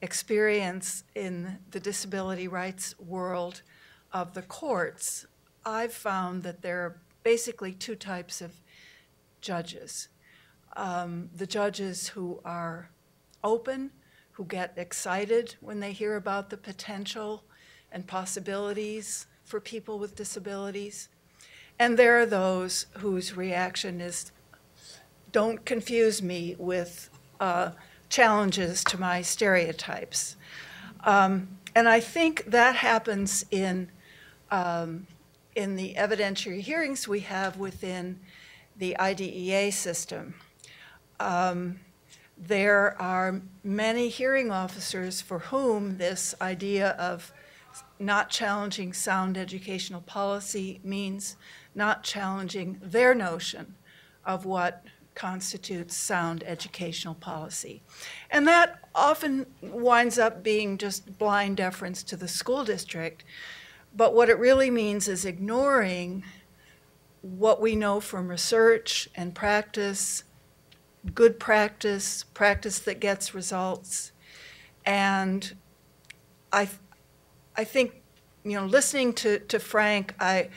experience in the disability rights world of the courts, I've found that there are basically two types of judges. The judges who are open, who get excited when they hear about the potential and possibilities for people with disabilities. And there are those whose reaction is, don't confuse me with challenges to my stereotypes. And I think that happens in the evidentiary hearings we have within the IDEA system. There are many hearing officers for whom this idea of not challenging sound educational policy means not challenging their notion of what constitutes sound educational policy. And that often winds up being just blind deference to the school district, but what it really means is ignoring what we know from research and practice, good practice, practice that gets results. And I think, listening to Frank, I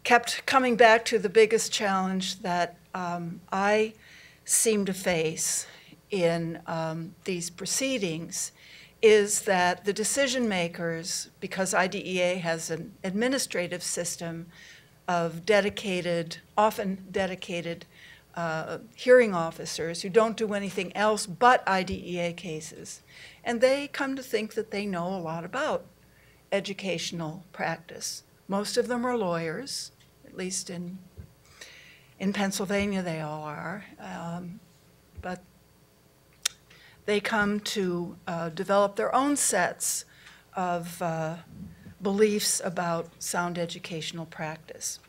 kept coming back to the biggest challenge that I seem to face in these proceedings is that the decision makers, because IDEA has an administrative system of often dedicated hearing officers who don't do anything else but IDEA cases, and they come to think that they know a lot about educational practice. Most of them are lawyers, at least in Pennsylvania they all are, but they come to develop their own sets of beliefs about sound educational practice.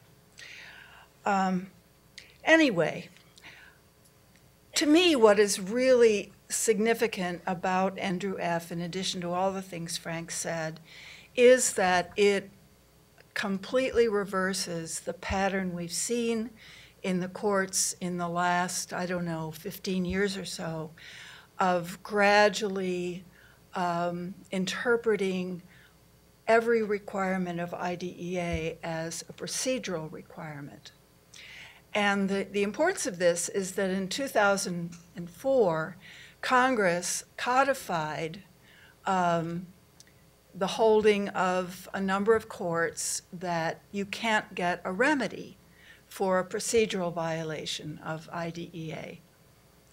Anyway, to me, what is really significant about Andrew F., in addition to all the things Frank said, is that it completely reverses the pattern we've seen in the courts in the last, 15 years or so, of gradually interpreting every requirement of IDEA as a procedural requirement. And the importance of this is that in 2004, Congress codified the holding of a number of courts that you can't get a remedy for a procedural violation of IDEA.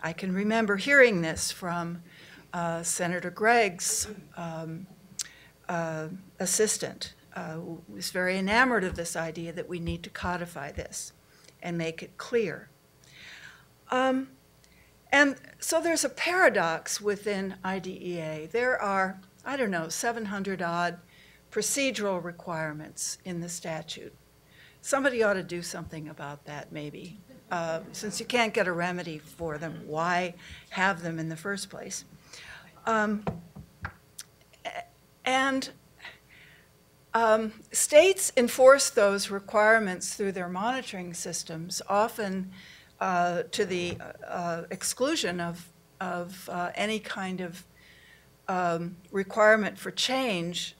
I can remember hearing this from Senator Gregg's assistant, who was very enamored of this idea that we need to codify this and make it clear. And so there's a paradox within IDEA. There are, 700 odd procedural requirements in the statute. Somebody ought to do something about that, maybe. Since you can't get a remedy for them, why have them in the first place? States enforce those requirements through their monitoring systems, often to the exclusion of any kind of requirement for change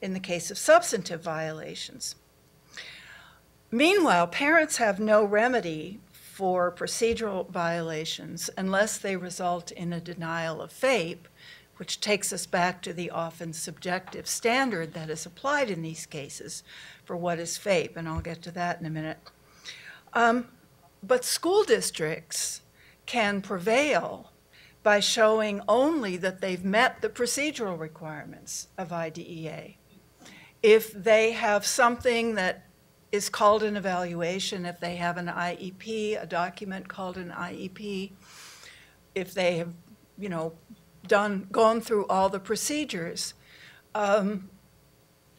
in the case of substantive violations. Meanwhile, parents have no remedy for procedural violations unless they result in a denial of FAPE, which takes us back to the often subjective standard that is applied in these cases for what is FAPE, and I'll get to that in a minute. But school districts can prevail by showing only that they've met the procedural requirements of IDEA. If they have something that is called an evaluation, if they have an IEP, a document called an IEP, if they have, gone through all the procedures,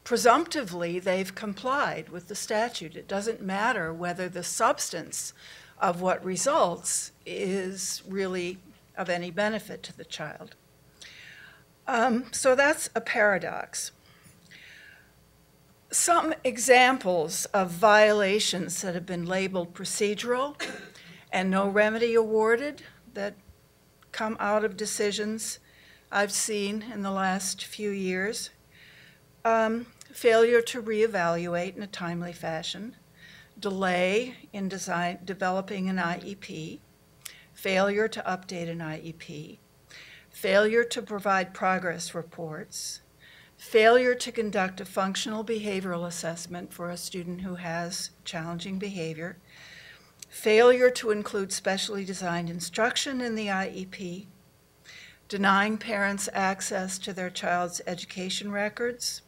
presumptively they've complied with the statute. It doesn't matter whether the substance of what results is really of any benefit to the child. So that's a paradox. Some examples of violations that have been labeled procedural and no remedy awarded that come out of decisions I've seen in the last few years. Failure to reevaluate in a timely fashion, delay in developing an IEP, failure to update an IEP, failure to provide progress reports, failure to conduct a functional behavioral assessment for a student who has challenging behavior, failure to include specially designed instruction in the IEP, denying parents access to their child's education records,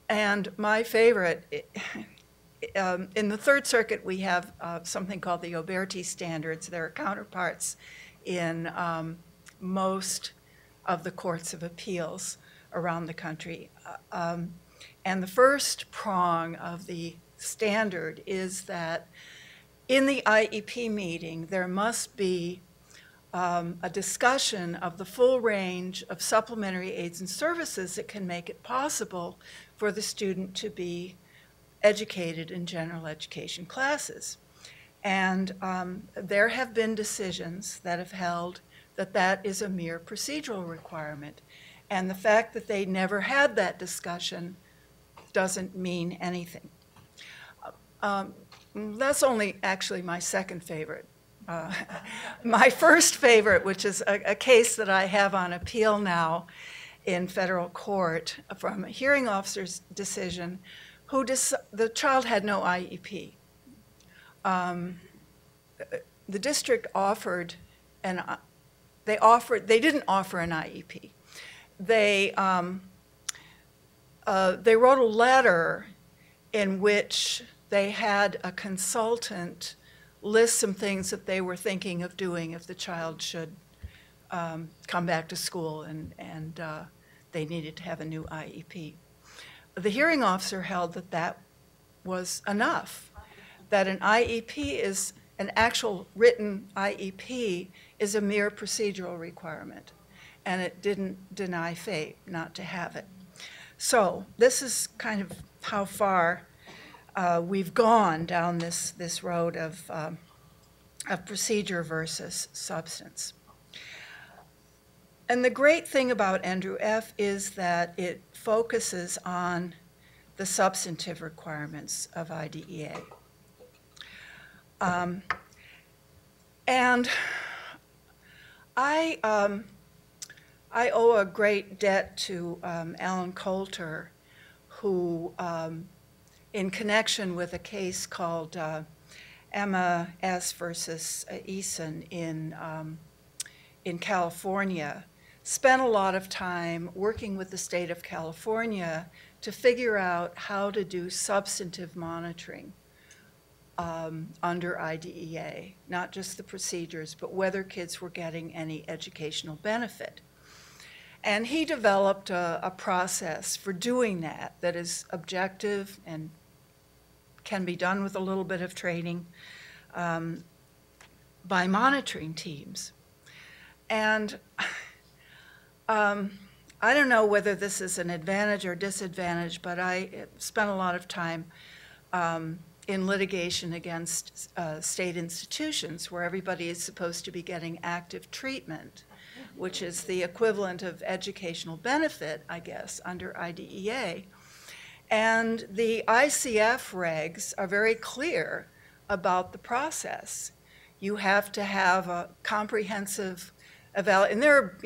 and my favorite, in the Third Circuit we have something called the Oberti standards. There are counterparts in most of the courts of appeals around the country. And the first prong of the standard is that in the IEP meeting, there must be a discussion of the full range of supplementary aids and services that can make it possible for the student to be educated in general education classes. And there have been decisions that have held that that is a mere procedural requirement. And the fact that they never had that discussion doesn't mean anything. That's only actually my second favorite. My first favorite, which is a case that I have on appeal now in federal court from a hearing officer's decision, the child had no IEP. The district offered, they didn't offer an IEP. They wrote a letter in which they had a consultant list some things that they were thinking of doing if the child should come back to school and they needed to have a new IEP. The hearing officer held that that was enough, that an IEP is, an actual written IEP is a mere procedural requirement, and it didn't deny FAPE not to have it. So this is kind of how far we've gone down this road of procedure versus substance. And the great thing about Andrew F. is that it focuses on the substantive requirements of IDEA. And I owe a great debt to Alan Coulter, who, in connection with a case called Emma S. versus Eason in California, spent a lot of time working with the state of California to figure out how to do substantive monitoring under IDEA, not just the procedures, but whether kids were getting any educational benefit. And he developed a process for doing that that is objective and can be done with a little bit of training by monitoring teams. And I don't know whether this is an advantage or disadvantage, but I spent a lot of time in litigation against state institutions where everybody is supposed to be getting active treatment, which is the equivalent of educational benefit, I guess, under IDEA. And the ICF regs are very clear about the process. You have to have a comprehensive evaluation, and there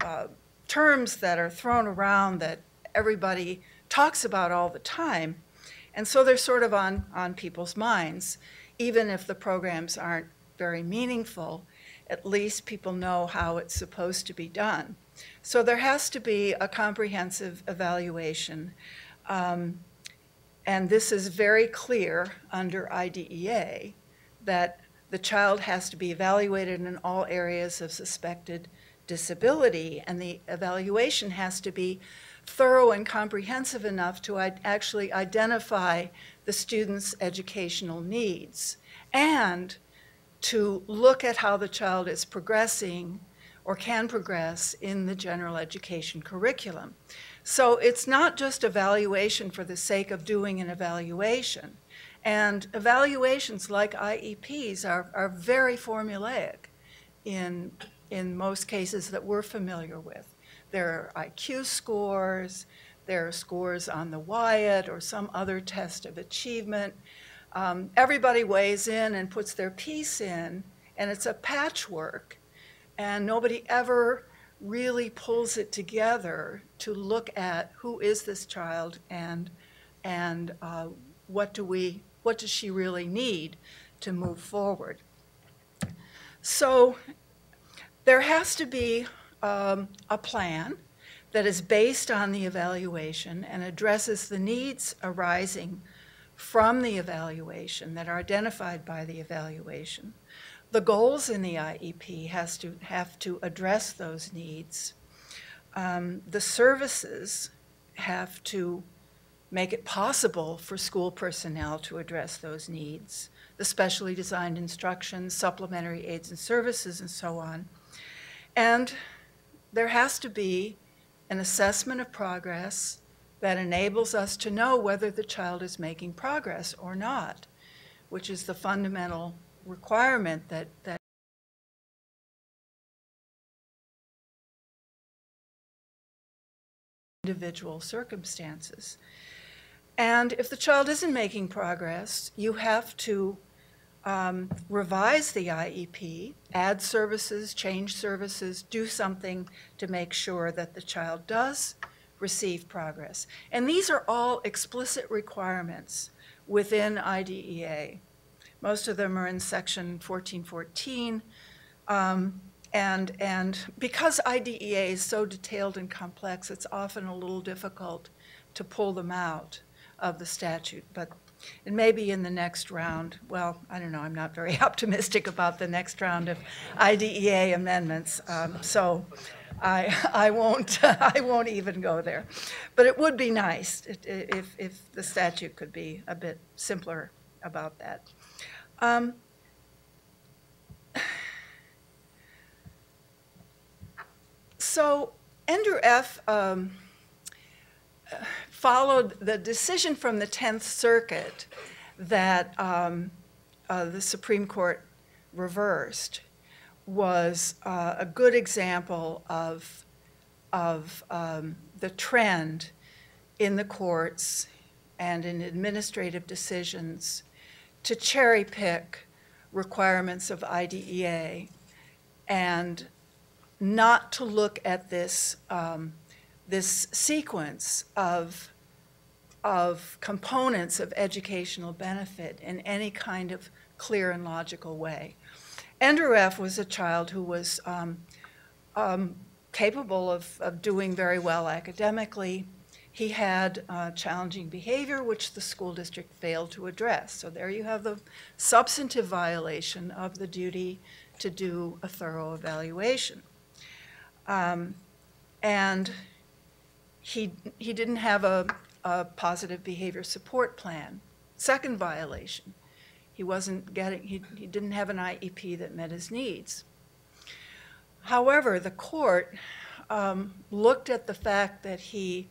are, terms that are thrown around that everybody talks about all the time, and so they're sort of on people's minds. Even if the programs aren't very meaningful, at least people know how it's supposed to be done. So there has to be a comprehensive evaluation, and this is very clear under IDEA, that the child has to be evaluated in all areas of suspected disability, and the evaluation has to be thorough and comprehensive enough to actually identify the student's educational needs and to look at how the child is progressing or can progress in the general education curriculum. So it's not just evaluation for the sake of doing an evaluation. And evaluations like IEPs are very formulaic in in most cases that we're familiar with. There are IQ scores, there are scores on the Wyatt or some other test of achievement. Everybody weighs in and puts their piece in, and it's a patchwork, and nobody ever really pulls it together to look at who is this child and what does she really need to move forward. So there has to be a plan that is based on the evaluation and addresses the needs arising from the evaluation that are identified by the evaluation. The goals in the IEP have to address those needs. The services have to make it possible for school personnel to address those needs, the specially designed instruction, supplementary aids and services, and so on. And there has to be an assessment of progress that enables us to know whether the child is making progress or not, which is the fundamental requirement that individual circumstances. And if the child isn't making progress, you have to revise the IEP, add services, change services, do something to make sure that the child does receive progress. And these are all explicit requirements within IDEA. Most of them are in section 1414. And because IDEA is so detailed and complex, it's often a little difficult to pull them out of the statute. But it may be in the next round. Well, I don't know, I'm not very optimistic about the next round of IDEA amendments. So I won't even go there. But it would be nice if the statute could be a bit simpler about that. So Andrew F. Followed the decision from the 10th Circuit that the Supreme Court reversed was a good example of the trend in the courts and in administrative decisions to cherry pick requirements of IDEA and not to look at this this sequence of components of educational benefit in any kind of clear and logical way. Andrew F. was a child who was capable of doing very well academically. He had challenging behavior, which the school district failed to address. So there you have the substantive violation of the duty to do a thorough evaluation. And he didn't have a positive behavior support plan. Second violation, he didn't have an IEP that met his needs. However, the court looked at the fact that he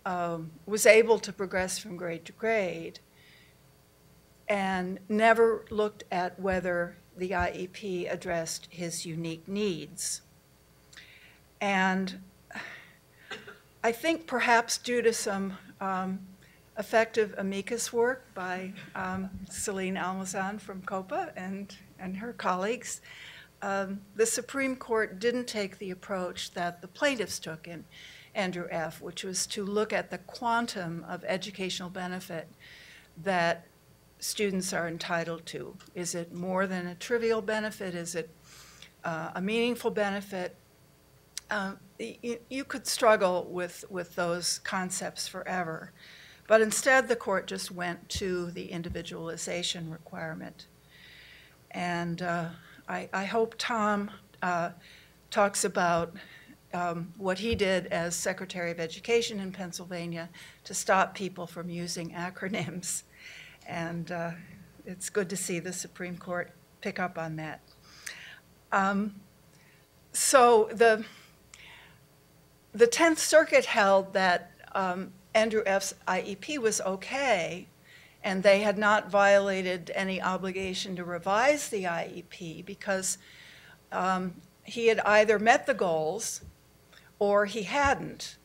was able to progress from grade to grade and never looked at whether the IEP addressed his unique needs. And I think perhaps due to some effective amicus work by Celine Almazan from COPA and her colleagues, the Supreme Court didn't take the approach that the plaintiffs took in Andrew F., which was to look at the quantum of educational benefit that students are entitled to. Is it more than a trivial benefit? Is it a meaningful benefit? You could struggle with those concepts forever. But instead, the court just went to the individualization requirement. And I hope Tom talks about what he did as Secretary of Education in Pennsylvania to stop people from using acronyms. And it's good to see the Supreme Court pick up on that. So the 10th Circuit held that Andrew F.'s IEP was okay, and they had not violated any obligation to revise the IEP because he had either met the goals or he hadn't.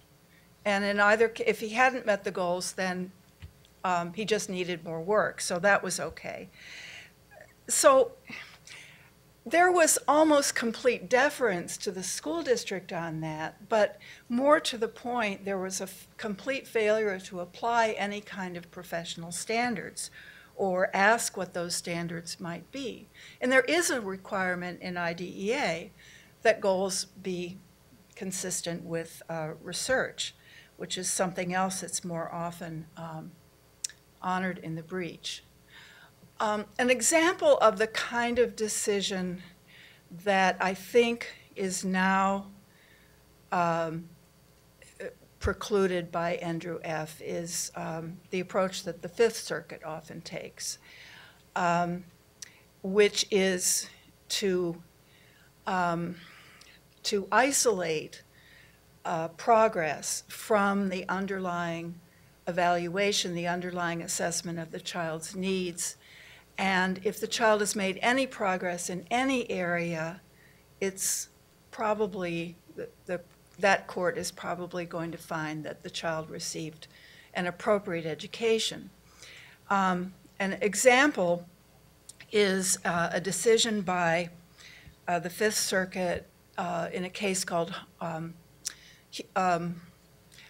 And in either, if he hadn't met the goals, then he just needed more work, so that was okay. So there was almost complete deference to the school district on that, but more to the point, there was a complete failure to apply any kind of professional standards or ask what those standards might be. And there is a requirement in IDEA that goals be consistent with research, which is something else that's more often honored in the breach. An example of the kind of decision that I think is now precluded by Andrew F. is the approach that the Fifth Circuit often takes, which is to isolate progress from the underlying evaluation, the underlying assessment of the child's needs. And if the child has made any progress in any area, it's probably, that court is probably going to find that the child received an appropriate education. An example is a decision by the Fifth Circuit in a case called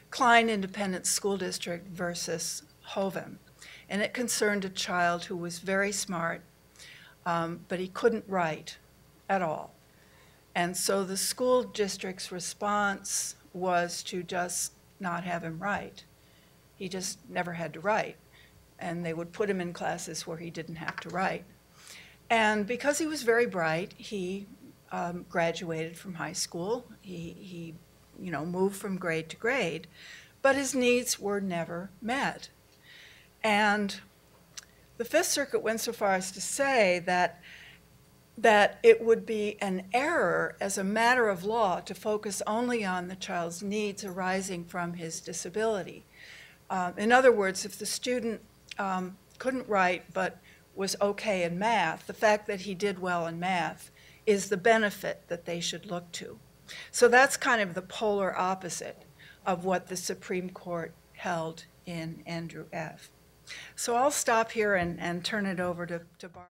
Klein Independent School District versus Hovem. And it concerned a child who was very smart, but he couldn't write at all. And so the school district's response was to just not have him write. He just never had to write. And they would put him in classes where he didn't have to write. And because he was very bright, he graduated from high school. He moved from grade to grade, but his needs were never met. And the Fifth Circuit went so far as to say that it would be an error as a matter of law to focus only on the child's needs arising from his disability. In other words, if the student couldn't write but was okay in math, the fact that he did well in math is the benefit that they should look to. So that's kind of the polar opposite of what the Supreme Court held in Andrew F. So I'll stop here and turn it over to Barbara.